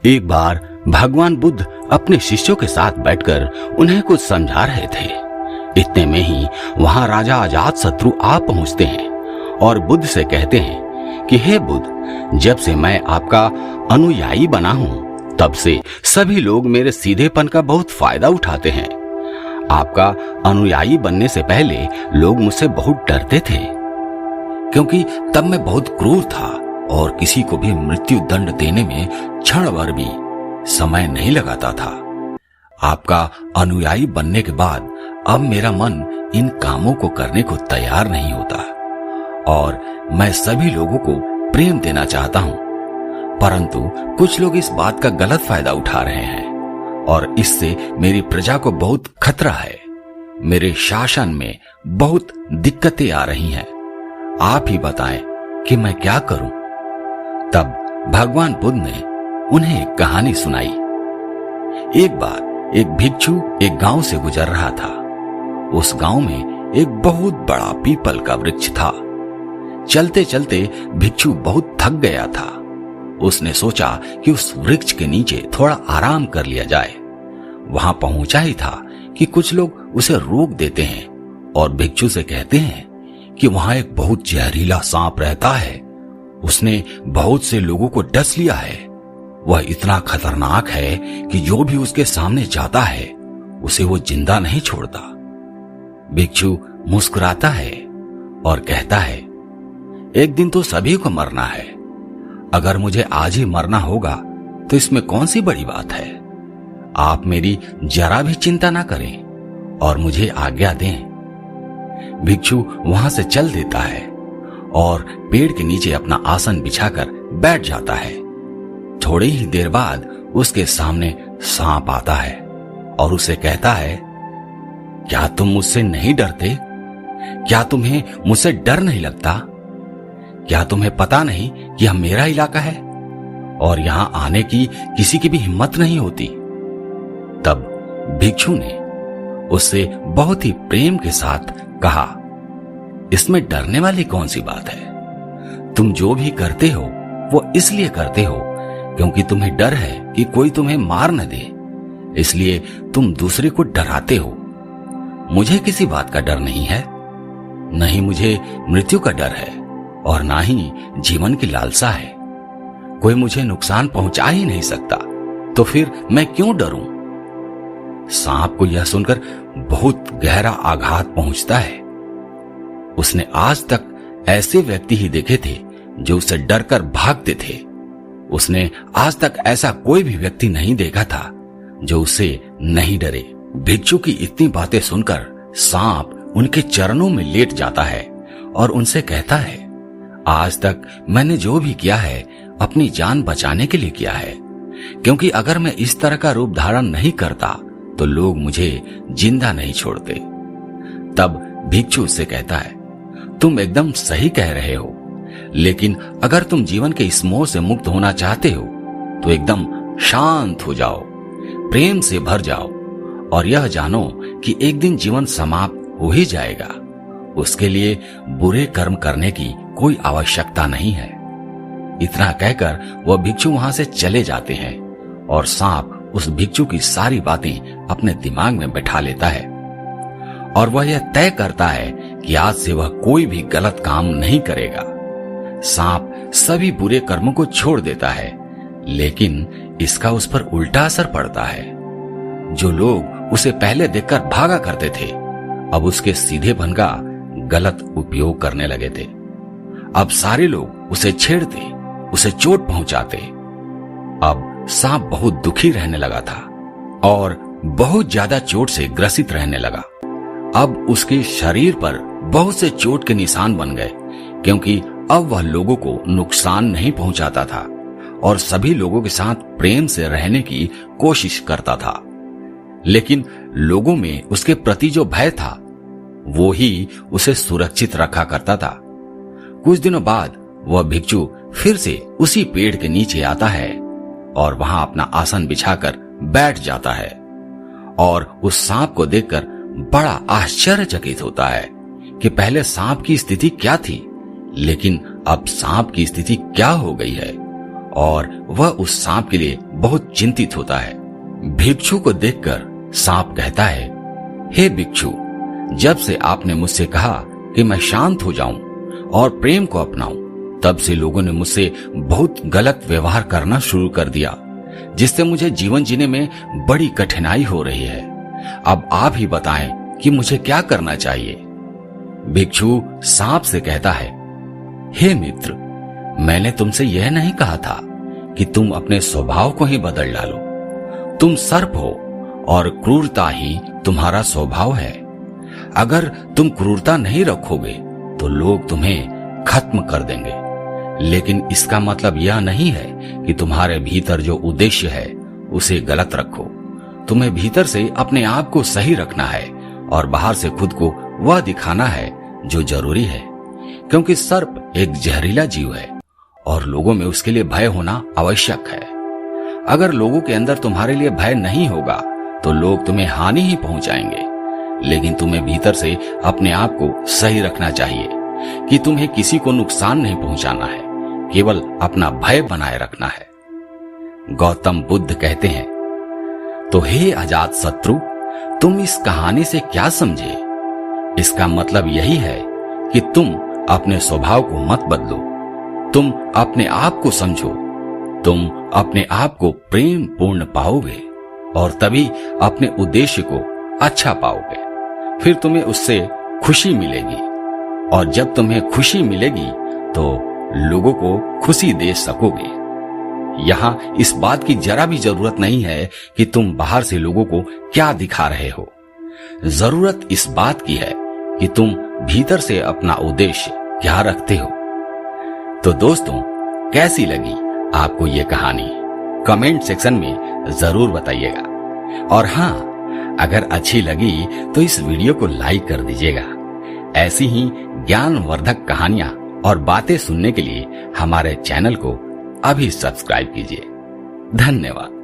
एक बार भगवान बुद्ध अपने शिष्यों के साथ बैठकर उन्हें कुछ समझा रहे थे। इतने में ही वहां राजा अजातशत्रु आ पहुंचते हैं और बुद्ध से कहते हैं कि हे बुद्ध, जब से मैं आपका अनुयायी बना हूं तब से सभी लोग मेरे सीधेपन का बहुत फायदा उठाते हैं। आपका अनुयायी बनने से पहले लोग मुझसे बहुत डरते थे, क्योंकि तब मैं बहुत क्रूर था और किसी को भी मृत्यु दंड देने में क्षण भर भी समय नहीं लगाता था। आपका अनुयायी बनने के बाद अब मेरा मन इन कामों को करने को तैयार नहीं होता और मैं सभी लोगों को प्रेम देना चाहता हूं, परंतु कुछ लोग इस बात का गलत फायदा उठा रहे हैं और इससे मेरी प्रजा को बहुत खतरा है। मेरे शासन में बहुत दिक्कतें आ रही हैं। आप ही बताएं कि मैं क्या करूं। तब भगवान बुद्ध ने उन्हें एक कहानी सुनाई। एक बार एक भिक्षु एक गांव से गुजर रहा था। उस गांव में एक बहुत बड़ा पीपल का वृक्ष था। चलते चलते भिक्षु बहुत थक गया था। उसने सोचा कि उस वृक्ष के नीचे थोड़ा आराम कर लिया जाए। वहां पहुंचा ही था कि कुछ लोग उसे रोक देते हैं और भिक्षु से कहते हैं कि वहां एक बहुत जहरीला सांप रहता है। उसने बहुत से लोगों को डस लिया है। वह इतना खतरनाक है कि जो भी उसके सामने जाता है उसे वो जिंदा नहीं छोड़ता। भिक्षु मुस्कुराता है और कहता है, एक दिन तो सभी को मरना है। अगर मुझे आज ही मरना होगा तो इसमें कौन सी बड़ी बात है। आप मेरी जरा भी चिंता ना करें और मुझे आज्ञा दें। भिक्षु वहां से चल देता है और पेड़ के नीचे अपना आसन बिछाकर बैठ जाता है। थोड़ी ही देर बाद उसके सामने सांप आता है और उसे कहता है, क्या तुम मुझसे नहीं डरते? क्या तुम्हें मुझसे डर नहीं लगता? क्या तुम्हें पता नहीं कि यह मेरा इलाका है और यहां आने की किसी की भी हिम्मत नहीं होती? तब भिक्षु ने उससे बहुत ही प्रेम के साथ कहा, इसमें डरने वाली कौन सी बात है? तुम जो भी करते हो वो इसलिए करते हो क्योंकि तुम्हें डर है कि कोई तुम्हें मार न दे, इसलिए तुम दूसरे को डराते हो। मुझे किसी बात का डर नहीं है, नहीं मुझे मृत्यु का डर है और ना ही जीवन की लालसा है। कोई मुझे नुकसान पहुंचा ही नहीं सकता, तो फिर मैं क्यों डरूं? सांप को यह सुनकर बहुत गहरा आघात पहुंचता है। उसने आज तक ऐसे व्यक्ति ही देखे थे जो उससे डरकर भागते थे। उसने आज तक ऐसा कोई भी व्यक्ति नहीं देखा था जो उससे नहीं डरे। भिक्षु की इतनी बातें सुनकर सांप उनके चरणों में लेट जाता है और उनसे कहता है, आज तक मैंने जो भी किया है अपनी जान बचाने के लिए किया है, क्योंकि अगर मैं इस तरह का रूप धारण नहीं करता तो लोग मुझे जिंदा नहीं छोड़ते। तब भिक्षु उससे कहता है, तुम एकदम सही कह रहे हो, लेकिन अगर तुम जीवन के इस मोह से मुक्त होना चाहते हो तो एकदम शांत हो जाओ, प्रेम से भर जाओ और यह जानो कि एक दिन जीवन समाप्त हो ही जाएगा। उसके लिए बुरे कर्म करने की कोई आवश्यकता नहीं है। इतना कहकर वह भिक्षु वहां से चले जाते हैं और सांप उस भिक्षु की सारी बातें अपने दिमाग में बैठा लेता है और वह यह तय करता है कि आज से वह कोई भी गलत काम नहीं करेगा। सांप सभी बुरे कर्मों को छोड़ देता है, लेकिन इसका उस पर उल्टा असर पड़ता है। जो लोग उसे पहले देखकर भागा करते थे, अब उसके सीधेपन का गलत उपयोग करने लगे थे। अब सारे लोग उसे छेड़ते, उसे चोट पहुंचाते। अब सांप बहुत दुखी रहने लगा था और बहुत ज्यादा चोट से ग्रसित रहने लगा। अब उसके शरीर पर बहुत से चोट के निशान बन गए, क्योंकि अब वह लोगों को नुकसान नहीं पहुंचाता था और सभी लोगों के साथ प्रेम से रहने की कोशिश करता था। लेकिन लोगों में उसके प्रति जो भय था वो ही उसे सुरक्षित रखा करता था। कुछ दिनों बाद वह भिक्षु फिर से उसी पेड़ के नीचे आता है और वहां अपना आसन बिछाकर बैठ जाता है और उस सांप को देखकर बड़ा आश्चर्यचकित होता है कि पहले सांप की स्थिति क्या थी, लेकिन अब सांप की स्थिति क्या हो गई है और वह उस सांप के लिए बहुत चिंतित होता है। भिक्षु को देखकर सांप कहता है, हे भिक्षु, जब से आपने मुझसे कहा कि मैं शांत हो जाऊं और प्रेम को अपनाऊं, तब से लोगों ने मुझसे बहुत गलत व्यवहार करना शुरू कर दिया, जिससे मुझे जीवन जीने में बड़ी कठिनाई हो रही है। अब आप ही बताएं कि मुझे क्या करना चाहिए। भिक्षु सांप से कहता है, हे मित्र, मैंने तुमसे यह नहीं कहा था कि तुम अपने स्वभाव को ही बदल डालो। तुम सर्प हो और क्रूरता ही तुम्हारा स्वभाव है। अगर तुम क्रूरता नहीं रखोगे तो लोग तुम्हें खत्म कर देंगे, लेकिन इसका मतलब यह नहीं है कि तुम्हारे भीतर जो उद्देश्य है उसे गलत रखो। तुम्हें भीतर से अपने आप को सही रखना है और बाहर से खुद को वह दिखाना है जो जरूरी है, क्योंकि सर्प एक जहरीला जीव है और लोगों में उसके लिए भय होना आवश्यक है। अगर लोगों के अंदर तुम्हारे लिए भय नहीं होगा तो लोग तुम्हें हानि ही पहुंचाएंगे, लेकिन तुम्हें भीतर से अपने आप को सही रखना चाहिए कि तुम्हें किसी को नुकसान नहीं पहुंचाना है, केवल अपना भय बनाए रखना है। गौतम बुद्ध कहते हैं, तो हे अजात शत्रु, तुम इस कहानी से क्या समझे? इसका मतलब यही है कि तुम अपने स्वभाव को मत बदलो, तुम अपने आप को समझो, तुम अपने आप को प्रेम पूर्ण पाओगे और तभी अपने उद्देश्य को अच्छा पाओगे। फिर तुम्हें उससे खुशी मिलेगी और जब तुम्हें खुशी मिलेगी तो लोगों को खुशी दे सकोगे। यहां इस बात की जरा भी जरूरत नहीं है कि तुम बाहर से लोगों को क्या दिखा रहे हो। जरूरत इस बात की है कि तुम भीतर से अपना उद्देश्य क्या रखते हो। तो दोस्तों, कैसी लगी आपको ये कहानी? कमेंट सेक्शन में जरूर बताइएगा। और हाँ, अगर अच्छी लगी तो इस वीडियो को लाइक कर दीजिएगा। ऐसी ही ज्ञानवर्धक कहानियां और बातें सुनने के लिए हमारे चैनल को अभी सब्सक्राइब कीजिए। धन्यवाद।